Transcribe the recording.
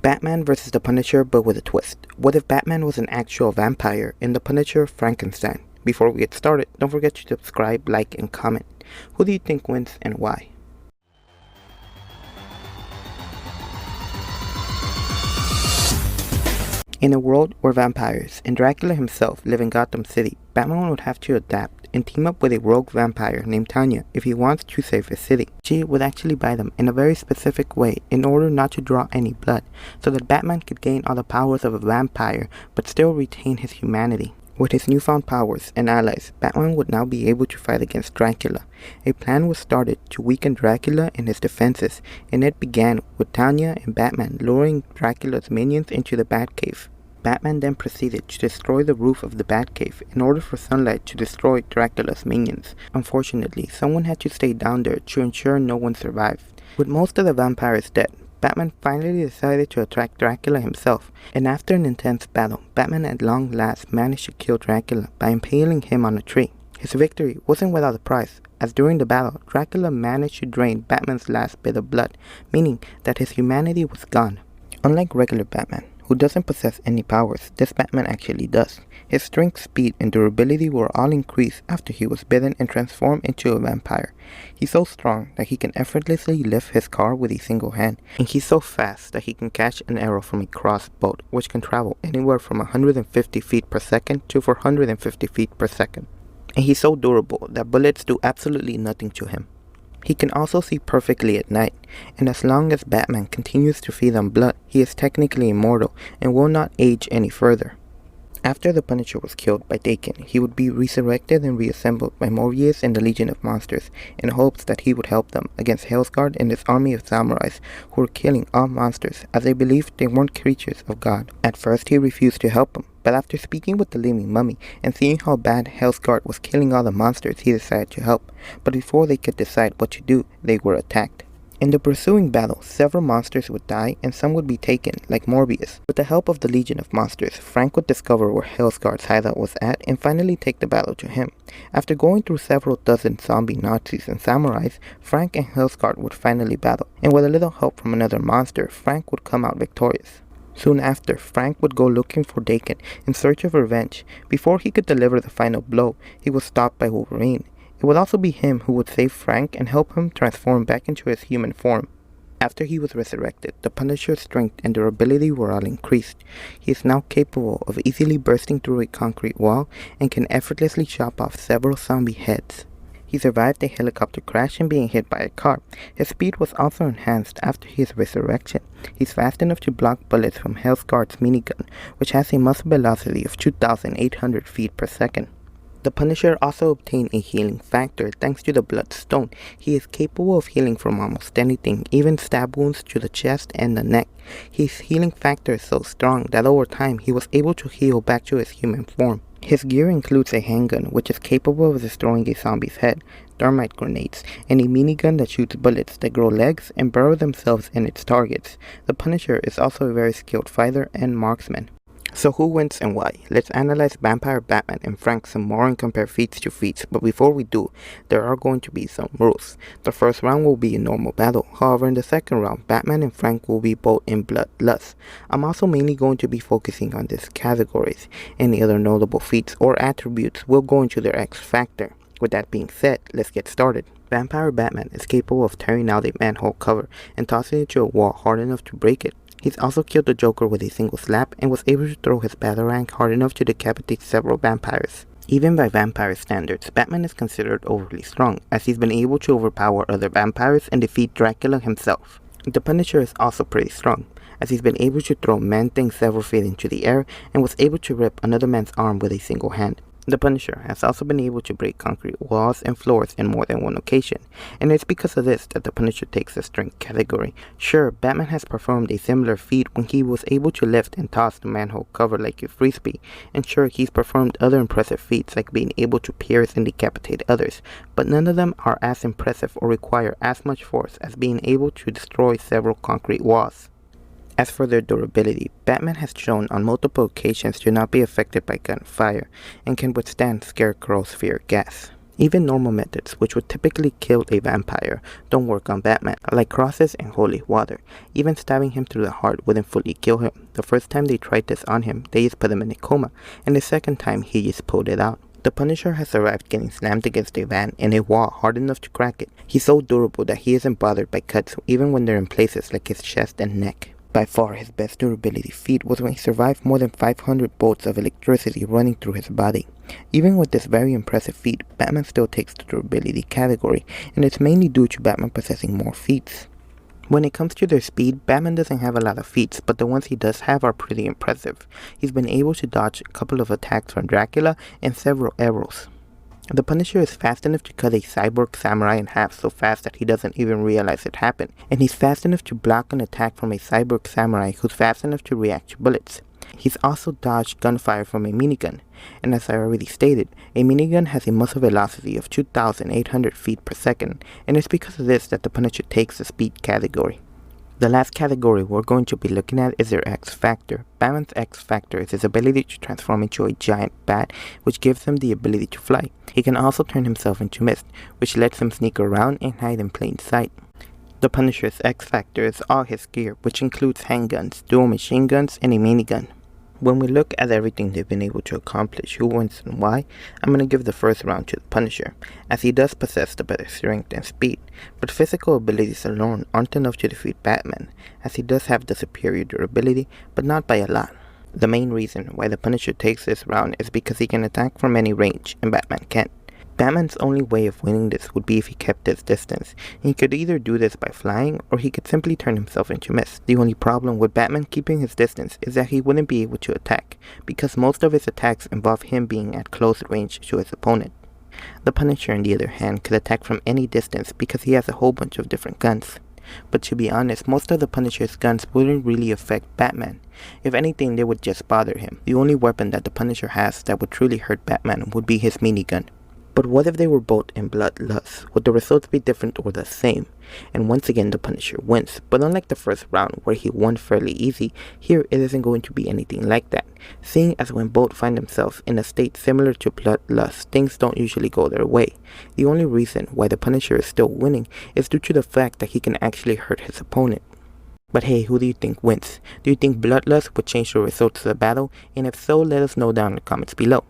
Batman versus the Punisher, but with a twist. What if Batman was an actual vampire and the Punisher Frankenstein? Before we get started, don't forget to subscribe, like, and comment. Who do you think wins and why? In a world where vampires and Dracula himself live in Gotham City, Batman would have to adapt and team up with a rogue vampire named Tanya if he wants to save his city. She would actually buy them in a very specific way in order not to draw any blood, so that Batman could gain all the powers of a vampire but still retain his humanity. With his newfound powers and allies, Batman would now be able to fight against Dracula. A plan was started to weaken Dracula and his defenses, and it began with Tanya and Batman luring Dracula's minions into the Batcave. Batman then proceeded to destroy the roof of the Batcave in order for sunlight to destroy Dracula's minions. Unfortunately, someone had to stay down there to ensure no one survived. With most of the vampires dead, Batman finally decided to attack Dracula himself, and after an intense battle, Batman at long last managed to kill Dracula by impaling him on a tree. His victory wasn't without a price, as during the battle, Dracula managed to drain Batman's last bit of blood, meaning that his humanity was gone. Unlike regular Batman, who doesn't possess any powers, this Batman actually does. His strength, speed, and durability were all increased after he was bitten and transformed into a vampire. He's so strong that he can effortlessly lift his car with a single hand, and he's so fast that he can catch an arrow from a crossbow, which can travel anywhere from 150 feet per second to 450 feet per second. And he's so durable that bullets do absolutely nothing to him. He can also see perfectly at night, and as long as Batman continues to feed on blood, he is technically immortal and will not age any further. After the Punisher was killed by Daken, he would be resurrected and reassembled by Morbius and the Legion of Monsters in hopes that he would help them against Hellsguard and his army of samurais who were killing all monsters as they believed they weren't creatures of God. At first he refused to help them, but after speaking with the Living Mummy and seeing how bad Hellsguard was killing all the monsters, he decided to help. But before they could decide what to do, they were attacked. In the pursuing battle, several monsters would die and some would be taken, like Morbius. With the help of the Legion of Monsters, Frank would discover where Hellsguard's hideout was at and finally take the battle to him. After going through several dozen zombie Nazis and samurais, Frank and Hellsguard would finally battle, and with a little help from another monster, Frank would come out victorious. Soon after, Frank would go looking for Daken in search of revenge. Before he could deliver the final blow, he was stopped by Wolverine. It would also be him who would save Frank and help him transform back into his human form. After he was resurrected, the Punisher's strength and durability were all increased. He is now capable of easily bursting through a concrete wall and can effortlessly chop off several zombie heads. He survived a helicopter crash and being hit by a car. His speed was also enhanced after his resurrection. He's fast enough to block bullets from Hellsguard's minigun, which has a muzzle velocity of 2,800 feet per second. The Punisher also obtained a healing factor thanks to the Bloodstone. He is capable of healing from almost anything, even stab wounds to the chest and the neck. His healing factor is so strong that over time he was able to heal back to his human form. His gear includes a handgun, which is capable of destroying a zombie's head, thermite grenades, and a minigun that shoots bullets that grow legs and burrow themselves in its targets. The Punisher is also a very skilled fighter and marksman. So who wins and why? Let's analyze Vampire Batman and Frank some more and compare feats to feats, but before we do, there are going to be some rules. The first round will be a normal battle, however in the second round, Batman and Frank will be both in bloodlust. I'm also mainly going to be focusing on these categories. Any other notable feats or attributes will go into their X factor. With that being said, let's get started. Vampire Batman is capable of tearing out a manhole cover and tossing it to a wall hard enough to break it. He's also killed the Joker with a single slap and was able to throw his Batarang hard enough to decapitate several vampires. Even by vampire standards, Batman is considered overly strong, as he's been able to overpower other vampires and defeat Dracula himself. The Punisher is also pretty strong, as he's been able to throw Man-Thing several feet into the air and was able to rip another man's arm with a single hand. The Punisher has also been able to break concrete walls and floors in more than one occasion, and it's because of this that the Punisher takes the strength category. Sure, Batman has performed a similar feat when he was able to lift and toss the manhole cover like a frisbee, and sure, he's performed other impressive feats like being able to pierce and decapitate others, but none of them are as impressive or require as much force as being able to destroy several concrete walls. As for their durability, Batman has shown on multiple occasions to not be affected by gunfire and can withstand Scarecrow's fear gas. Even normal methods, which would typically kill a vampire, don't work on Batman, like crosses and holy water. Even stabbing him through the heart wouldn't fully kill him. The first time they tried this on him, they just put him in a coma, and the second time he just pulled it out. The Punisher has arrived getting slammed against a van and a wall hard enough to crack it. He's so durable that he isn't bothered by cuts even when they're in places like his chest and neck. By far, his best durability feat was when he survived more than 500 bolts of electricity running through his body. Even with this very impressive feat, Batman still takes the durability category, and it's mainly due to Batman possessing more feats. When it comes to their speed, Batman doesn't have a lot of feats, but the ones he does have are pretty impressive. He's been able to dodge a couple of attacks from Dracula and several arrows. The Punisher is fast enough to cut a cyborg samurai in half so fast that he doesn't even realize it happened, and he's fast enough to block an attack from a cyborg samurai who's fast enough to react to bullets. He's also dodged gunfire from a minigun, and as I already stated, a minigun has a muzzle velocity of 2,800 feet per second, and it's because of this that the Punisher takes the speed category. The last category we're going to be looking at is their X Factor. Batman's X Factor is his ability to transform into a giant bat, which gives him the ability to fly. He can also turn himself into mist, which lets him sneak around and hide in plain sight. The Punisher's X Factor is all his gear, which includes handguns, dual machine guns, and a minigun. When we look at everything they've been able to accomplish, who wins and why, I'm going to give the first round to the Punisher, as he does possess the better strength and speed, but physical abilities alone aren't enough to defeat Batman, as he does have the superior durability, but not by a lot. The main reason why the Punisher takes this round is because he can attack from any range, and Batman can't. Batman's only way of winning this would be if he kept his distance, and he could either do this by flying, or he could simply turn himself into mist. The only problem with Batman keeping his distance is that he wouldn't be able to attack, because most of his attacks involve him being at close range to his opponent. The Punisher, on the other hand, could attack from any distance because he has a whole bunch of different guns. But to be honest, most of the Punisher's guns wouldn't really affect Batman. If anything, they would just bother him. The only weapon that the Punisher has that would truly hurt Batman would be his minigun. But what if they were both in bloodlust? Would the results be different or the same? And once again, the Punisher wins. But unlike the first round, where he won fairly easy, here it isn't going to be anything like that. Seeing as when both find themselves in a state similar to bloodlust, things don't usually go their way. The only reason why the Punisher is still winning is due to the fact that he can actually hurt his opponent. But hey, who do you think wins? Do you think bloodlust would change the results of the battle? And if so, let us know down in the comments below.